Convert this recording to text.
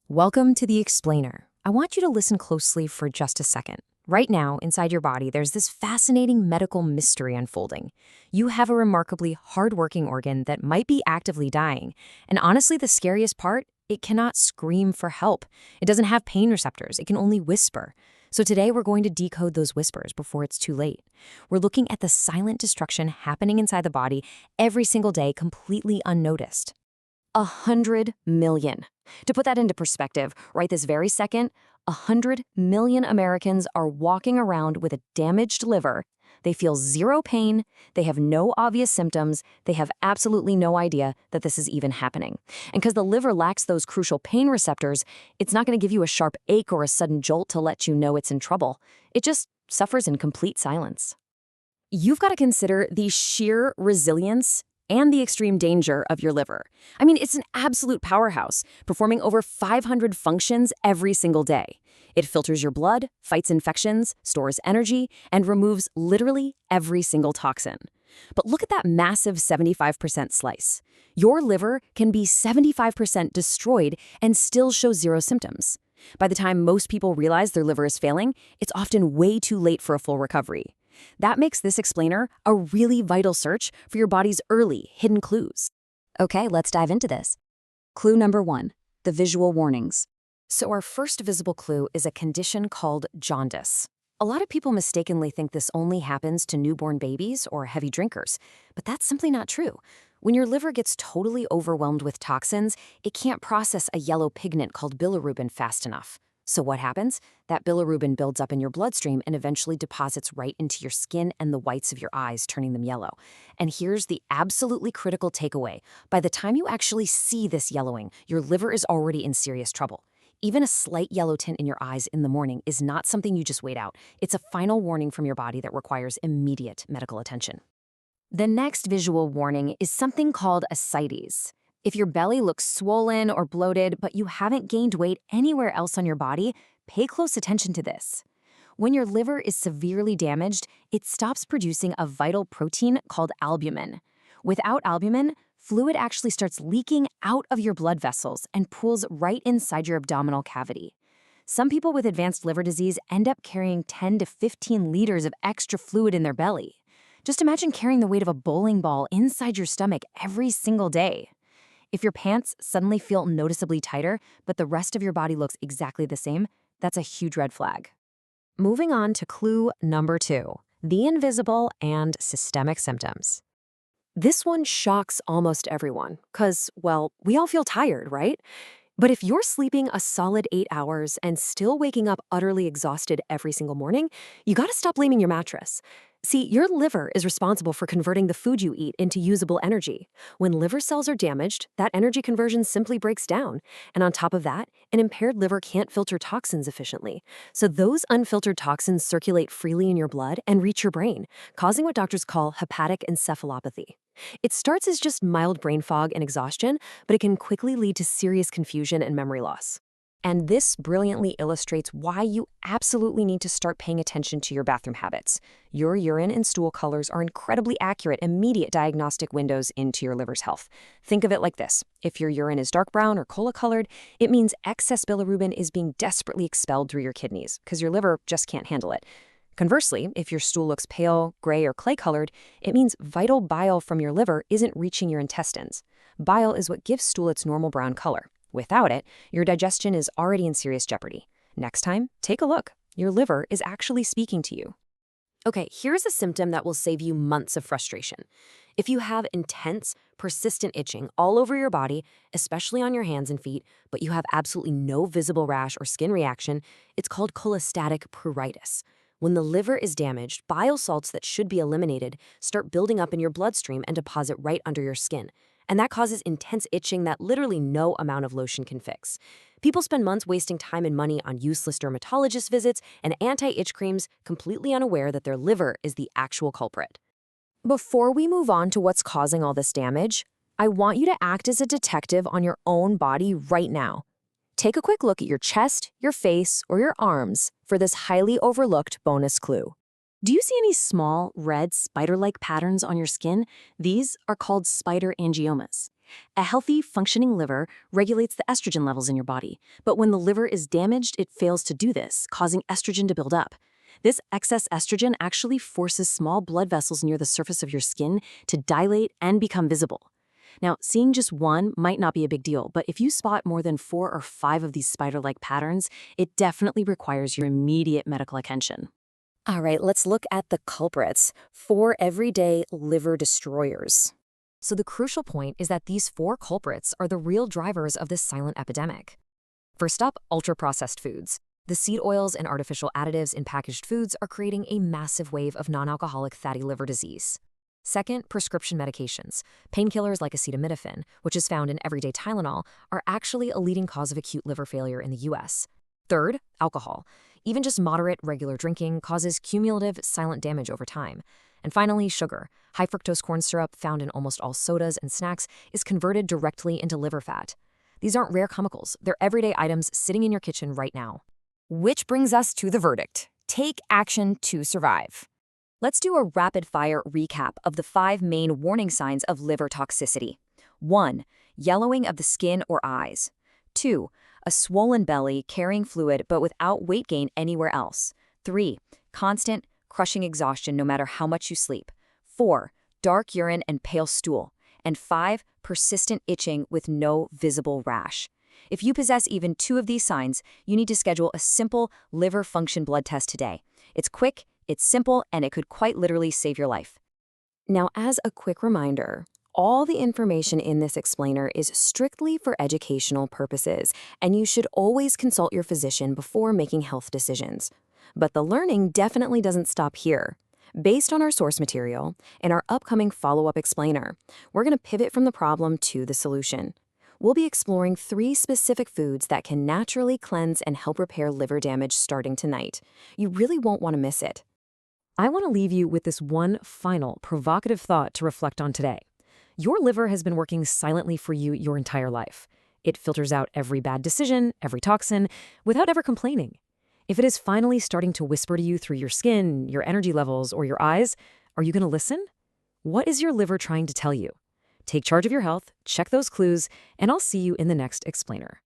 Welcome to the Explainer. I want you to listen closely for just a second. Right now, inside your body, there's this fascinating medical mystery unfolding. You have a remarkably hardworking organ that might be actively dying. And honestly, the scariest part, it cannot scream for help. It doesn't have pain receptors. It can only whisper. So today, we're going to decode those whispers before it's too late. We're looking at the silent destruction happening inside the body every single day, completely unnoticed. 100 million. To put that into perspective, right this very second, 100 million Americans are walking around with a damaged liver. They feel zero pain, they have no obvious symptoms, they have absolutely no idea that this is even happening. And because the liver lacks those crucial pain receptors, it's not going to give you a sharp ache or a sudden jolt to let you know it's in trouble. It just suffers in complete silence. You've got to consider the sheer resilience and the extreme danger of your liver. I mean, it's an absolute powerhouse, performing over 500 functions every single day. It filters your blood, fights infections, stores energy, and removes literally every single toxin. But look at that massive 75% slice. Your liver can be 75% destroyed and still show zero symptoms. By the time most people realize their liver is failing, it's often way too late for a full recovery. That makes this explainer a really vital search for your body's early, hidden clues. Okay, let's dive into this. Clue number 1, the visual warnings. So our first visible clue is a condition called jaundice. A lot of people mistakenly think this only happens to newborn babies or heavy drinkers, but that's simply not true. When your liver gets totally overwhelmed with toxins, it can't process a yellow pigment called bilirubin fast enough. So what happens? That bilirubin builds up in your bloodstream and eventually deposits right into your skin and the whites of your eyes, turning them yellow. And here's the absolutely critical takeaway. By the time you actually see this yellowing, your liver is already in serious trouble. Even a slight yellow tint in your eyes in the morning is not something you just wait out. It's a final warning from your body that requires immediate medical attention. The next visual warning is something called ascites. If your belly looks swollen or bloated, but you haven't gained weight anywhere else on your body, pay close attention to this. When your liver is severely damaged, it stops producing a vital protein called albumin. Without albumin, fluid actually starts leaking out of your blood vessels and pools right inside your abdominal cavity. Some people with advanced liver disease end up carrying 10 to 15 liters of extra fluid in their belly. Just imagine carrying the weight of a bowling ball inside your stomach every single day. If your pants suddenly feel noticeably tighter, but the rest of your body looks exactly the same, that's a huge red flag. Moving on to clue number 2, the invisible and systemic symptoms. This one shocks almost everyone, because, well, we all feel tired, right? But if you're sleeping a solid 8 hours and still waking up utterly exhausted every single morning, you gotta stop blaming your mattress. See, your liver is responsible for converting the food you eat into usable energy. When liver cells are damaged, that energy conversion simply breaks down. And on top of that, an impaired liver can't filter toxins efficiently. So those unfiltered toxins circulate freely in your blood and reach your brain, causing what doctors call hepatic encephalopathy. It starts as just mild brain fog and exhaustion, but it can quickly lead to serious confusion and memory loss. And this brilliantly illustrates why you absolutely need to start paying attention to your bathroom habits. Your urine and stool colors are incredibly accurate, immediate diagnostic windows into your liver's health. Think of it like this. If your urine is dark brown or cola-colored, it means excess bilirubin is being desperately expelled through your kidneys, because your liver just can't handle it. Conversely, if your stool looks pale, gray, or clay-colored, it means vital bile from your liver isn't reaching your intestines. Bile is what gives stool its normal brown color. Without it, your digestion is already in serious jeopardy. Next time, take a look. Your liver is actually speaking to you. Okay, here's a symptom that will save you months of frustration. If you have intense, persistent itching all over your body, especially on your hands and feet, but you have absolutely no visible rash or skin reaction, it's called cholestatic pruritus. When the liver is damaged, bile salts that should be eliminated start building up in your bloodstream and deposit right under your skin. And that causes intense itching that literally no amount of lotion can fix. People spend months wasting time and money on useless dermatologist visits and anti-itch creams, completely unaware that their liver is the actual culprit. Before we move on to what's causing all this damage, I want you to act as a detective on your own body right now. Take a quick look at your chest, your face, or your arms for this highly overlooked bonus clue. Do you see any small, red, spider-like patterns on your skin? These are called spider angiomas. A healthy, functioning liver regulates the estrogen levels in your body, but when the liver is damaged, it fails to do this, causing estrogen to build up. This excess estrogen actually forces small blood vessels near the surface of your skin to dilate and become visible. Now, seeing just one might not be a big deal, but if you spot more than 4 or 5 of these spider-like patterns, it definitely requires your immediate medical attention. All right, let's look at the culprits, 4 everyday liver destroyers. So the crucial point is that these 4 culprits are the real drivers of this silent epidemic. First up, ultra-processed foods. The seed oils and artificial additives in packaged foods are creating a massive wave of non-alcoholic fatty liver disease. Second, prescription medications. Painkillers like acetaminophen, which is found in everyday Tylenol, are actually a leading cause of acute liver failure in the US. Third, alcohol. Even just moderate, regular drinking causes cumulative, silent damage over time. And finally, sugar. High fructose corn syrup, found in almost all sodas and snacks, is converted directly into liver fat. These aren't rare chemicals. They're everyday items sitting in your kitchen right now. Which brings us to the verdict. Take action to survive. Let's do a rapid-fire recap of the 5 main warning signs of liver toxicity. 1. Yellowing of the skin or eyes. 2. A swollen belly carrying fluid but without weight gain anywhere else. 3. Constant, crushing exhaustion no matter how much you sleep. 4. Dark urine and pale stool. And 5. Persistent itching with no visible rash. If you possess even 2 of these signs, you need to schedule a simple liver function blood test today. It's quick, it's simple, and it could quite literally save your life. Now, as a quick reminder, all the information in this explainer is strictly for educational purposes, and you should always consult your physician before making health decisions. But the learning definitely doesn't stop here. Based on our source material and our upcoming follow-up explainer, we're going to pivot from the problem to the solution. We'll be exploring 3 specific foods that can naturally cleanse and help repair liver damage starting tonight. You really won't want to miss it. I want to leave you with this one final provocative thought to reflect on today. Your liver has been working silently for you your entire life. It filters out every bad decision, every toxin, without ever complaining. If it is finally starting to whisper to you through your skin, your energy levels, or your eyes, are you going to listen? What is your liver trying to tell you? Take charge of your health, check those clues, and I'll see you in the next explainer.